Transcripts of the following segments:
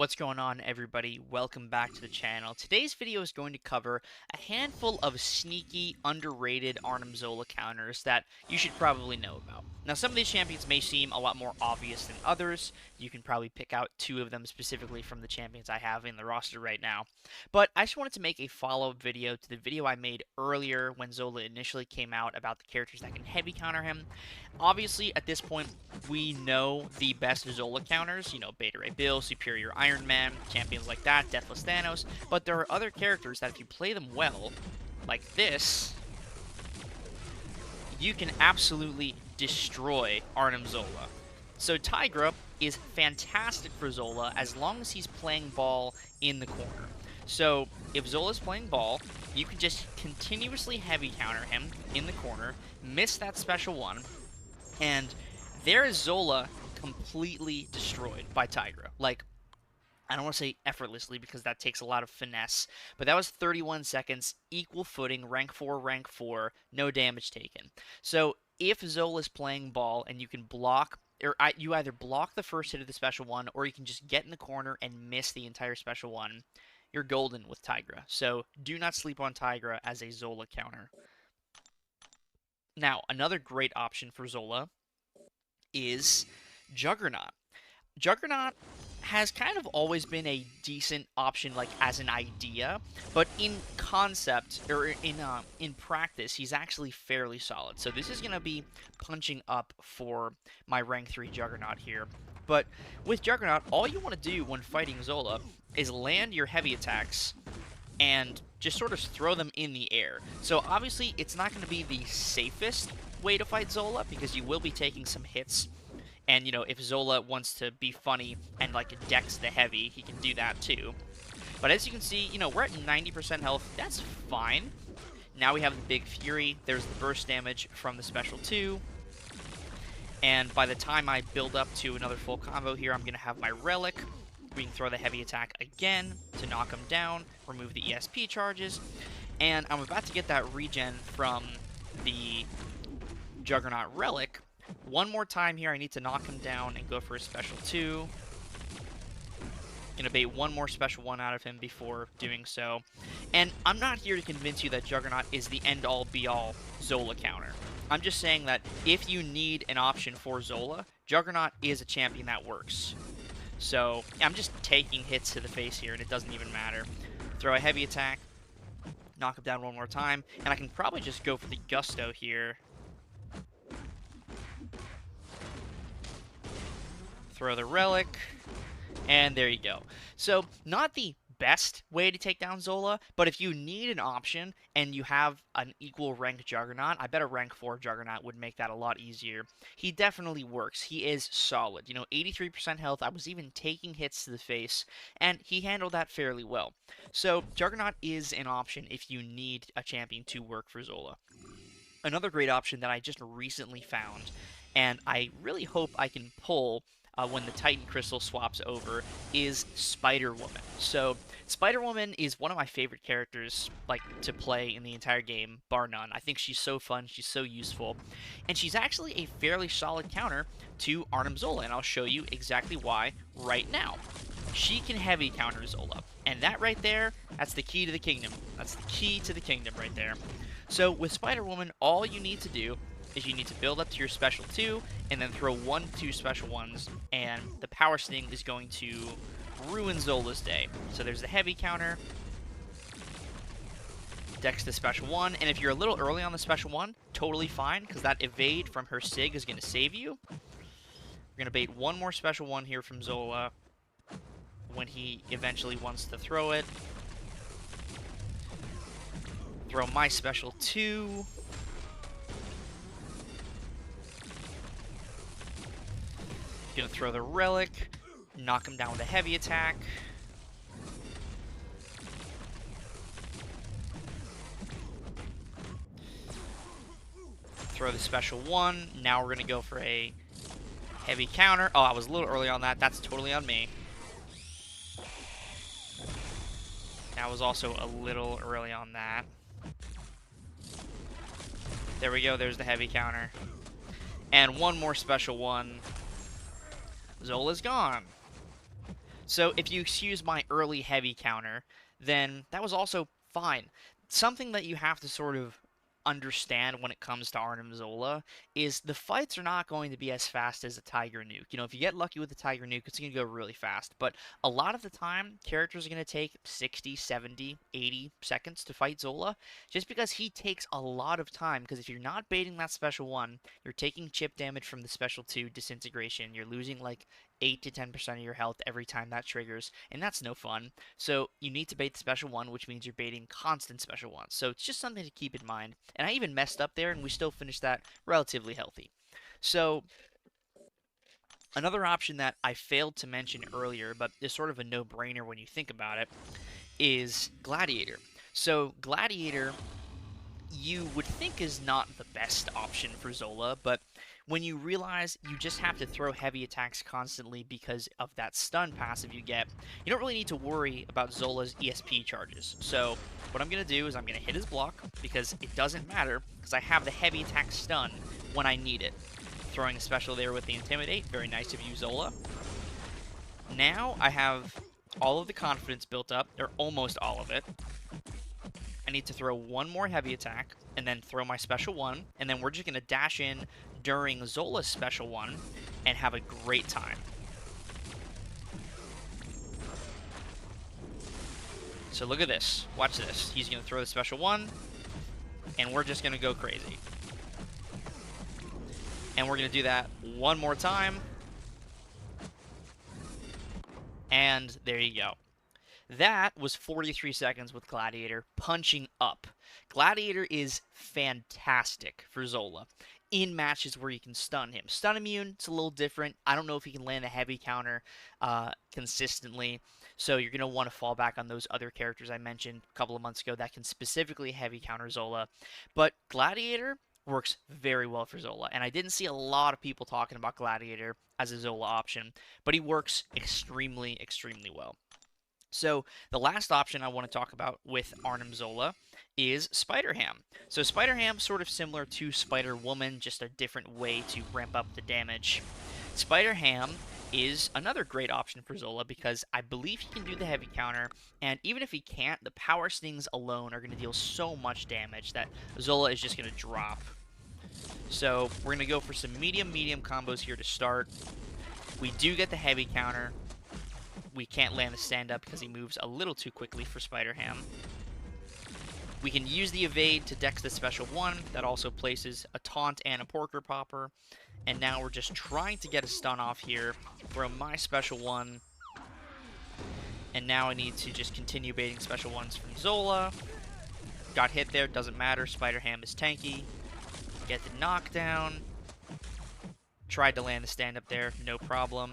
What's going on, everybody? Welcome back to the channel. Today's video is going to cover a handful of sneaky, underrated Arnim Zola counters that you should probably know about. Now, some of these champions may seem a lot more obvious than others. You can probably pick out two of them specifically from the champions I have in the roster right now. But I just wanted to make a follow-up video to the video I made earlier when Zola initially came out about the characters that can heavy counter him. Obviously, at this point, we know the best Zola counters, Beta Ray Bill, Superior Iron Man, champions like that, Deathless Thanos, but there are other characters that if you play them well, like this, you can absolutely destroy Arnim Zola. So Tigra is fantastic for Zola as long as he's playing ball in the corner. So if Zola's playing ball, you can just continuously heavy counter him in the corner, miss that special one, and there is Zola completely destroyed by Tigra. Like, I don't want to say effortlessly because that takes a lot of finesse, but that was 31 seconds, equal footing, rank 4, no damage taken. So if Zola's playing ball and you can block, or you either block the first hit of the special one, or you can just get in the corner and miss the entire special one, you're golden with Tigra. So do not sleep on Tigra as a Zola counter. Now, another great option for Zola is Juggernaut. Juggernaut has kind of always been a decent option, like as an idea, but in concept or in practice, he's actually fairly solid. So this is going to be punching up for my rank 3 Juggernaut here. But with Juggernaut, all you want to do when fighting Zola is land your heavy attacks and just sort of throw them in the air. So obviously, it's not going to be the safest way to fight Zola because you will be taking some hits. And, if Zola wants to be funny and, like, dex the heavy, he can do that too. But as you can see, we're at 90% health. That's fine. Now we have the Big Fury. There's the burst damage from the Special 2. And by the time I build up to another full combo here, I'm going to have my Relic. We can throw the heavy attack again to knock him down, remove the ESP charges, and I'm about to get that regen from the Juggernaut Relic. One more time here, I need to knock him down and go for a special 2. Gonna bait one more special 1 out of him before doing so. And I'm not here to convince you that Juggernaut is the end-all, be-all Zola counter. I'm just saying that if you need an option for Zola, Juggernaut is a champion that works. So, I'm just taking hits to the face here, and it doesn't even matter. Throw a heavy attack, knock him down one more time, and I can probably just go for the Gusto here. Throw the Relic, and there you go. So, not the best way to take down Zola, but if you need an option and you have an equal rank Juggernaut, I bet a rank 4 Juggernaut would make that a lot easier. He definitely works. He is solid. 83% health. I was even taking hits to the face, and he handled that fairly well. So, Juggernaut is an option if you need a champion to work for Zola. Another great option that I just recently found, and I really hope I can pull when the Titan Crystal swaps over, is Spiderwoman. So, Spiderwoman is one of my favorite characters, to play in the entire game, bar none. I think she's so fun, she's so useful, and she's actually a fairly solid counter to Arnim Zola, and I'll show you exactly why right now. She can heavy counter Zola, and that right there, that's the key to the kingdom. That's the key to the kingdom right there. So, with Spiderwoman, all you need to do is you need to build up to your special 2, and then throw 1-2 special 1s, and the Power Sting is going to ruin Zola's day. So there's the heavy counter, dex the special 1, and if you're a little early on the special 1, totally fine, because that evade from her Sig is going to save you. We're going to bait one more special 1 here from Zola when he eventually wants to throw it. Throw my special 2. Gonna throw the Relic, knock him down with a heavy attack. Throw the special 1. Now we're gonna go for a heavy counter. Oh, I was a little early on that. That's totally on me. I was also a little early on that. There we go. There's the heavy counter. And one more special 1. Zola's gone. So if you excuse my early heavy counter, then that was also fine. Something that you have to sort of understand when it comes to Arnim Zola is the fights are not going to be as fast as a Tiger Nuke. You know, if you get lucky with the Tiger Nuke, it's going to go really fast. But a lot of the time, characters are going to take 60, 70, 80 seconds to fight Zola just because he takes a lot of time. Because if you're not baiting that special 1, you're taking chip damage from the special 2 disintegration. You're losing like 8 to 10% of your health every time that triggers, and that's no fun. So you need to bait the special 1, which means you're baiting constant special 1s. So it's just something to keep in mind. And I even messed up there, and we still finished that relatively healthy. So another option that I failed to mention earlier, but is sort of a no-brainer when you think about it, is Gladiator. So Gladiator, you would think is not the best option for Zola, but when you realize you just have to throw heavy attacks constantly because of that stun passive you get, you don't really need to worry about Zola's ESP charges. So what I'm going to do is I'm going to hit his block because it doesn't matter because I have the heavy attack stun when I need it. Throwing a special there with the Intimidate, very nice of you, Zola. Now I have all of the confidence built up, or almost all of it. I need to throw one more heavy attack, and then throw my special 1, and then we're just going to dash in during Zola's special 1, and have a great time. So look at this. Watch this. He's going to throw the special 1, and we're just going to go crazy. And we're going to do that one more time. And there you go. That was 43 seconds with Gladiator punching up. Gladiator is fantastic for Zola in matches where you can stun him. Stun immune, it's a little different. I don't know if he can land a heavy counter consistently, so you're going to want to fall back on those other characters I mentioned a couple of months ago that can specifically heavy counter Zola. But Gladiator works very well for Zola, and I didn't see a lot of people talking about Gladiator as a Zola option, but he works extremely, extremely well. So the last option I want to talk about with Arnim Zola is Spiderham. So Spiderham, sort of similar to Spiderwoman, just a different way to ramp up the damage. Spiderham is another great option for Zola because I believe he can do the heavy counter, and even if he can't, the power stings alone are going to deal so much damage that Zola is just going to drop. So we're going to go for some medium combos here to start. We do get the heavy counter. We can't land the stand-up because he moves a little too quickly for Spiderham. We can use the evade to dex the special 1. That also places a taunt and a porker popper. And now we're just trying to get a stun off here. Throw my special 1. And now I need to just continue baiting special 1s from Zola. Got hit there, doesn't matter. Spiderham is tanky. Get the knockdown. Tried to land the stand-up there, no problem.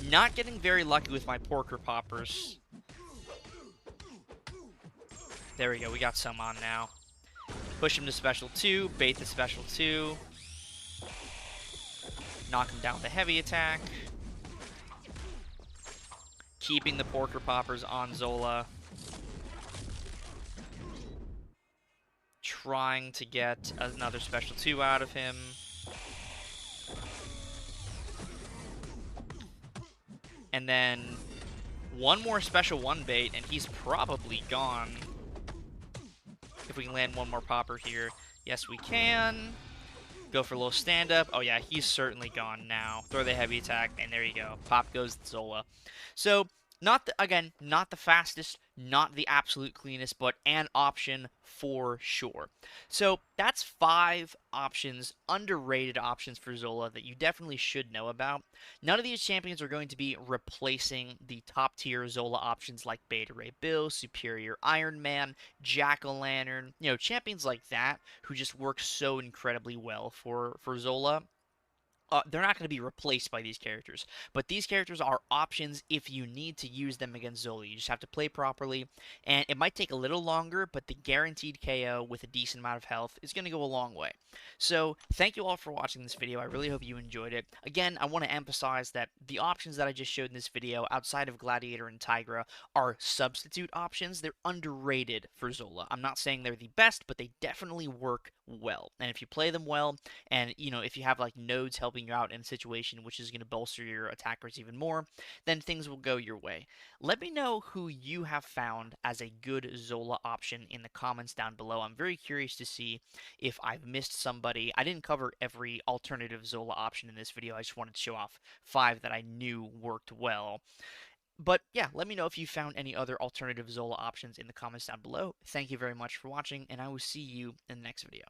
Not getting very lucky with my porker poppers. There we go, we got some on now. Push him to special 2, bait the special 2. Knock him down with a heavy attack. Keeping the porker poppers on Zola. Trying to get another special 2 out of him. And then one more special 1 bait, and he's probably gone. If we can land one more popper here. Yes, we can. Go for a little stand-up. Oh, yeah, he's certainly gone now. Throw the heavy attack, and there you go. Pop goes Zola. So, again, not the fastest, not the absolute cleanest, but an option for sure. So that's 5 options, underrated options for Zola that you definitely should know about. None of these champions are going to be replacing the top tier Zola options like Beta Ray Bill, Superior Iron Man, Jack-O-Lantern, you know, champions like that who just work so incredibly well for Zola. They're not going to be replaced by these characters, but these characters are options if you need to use them against Zola. You just have to play properly, and it might take a little longer, but the guaranteed KO with a decent amount of health is going to go a long way. So, thank you all for watching this video. I really hope you enjoyed it. Again, I want to emphasize that the options that I just showed in this video, outside of Gladiator and Tigra, are substitute options. They're underrated for Zola. I'm not saying they're the best, but they definitely work well. And if you play them well, and if you have like nodes helping you out in a situation which is going to bolster your attackers even more, then things will go your way. Let me know who you have found as a good Zola option in the comments down below. I'm very curious to see if I've missed somebody. I didn't cover every alternative Zola option in this video. I just wanted to show off 5 that I knew worked well. But yeah, let me know if you found any other alternative Zola options in the comments down below. Thank you very much for watching, and I will see you in the next video.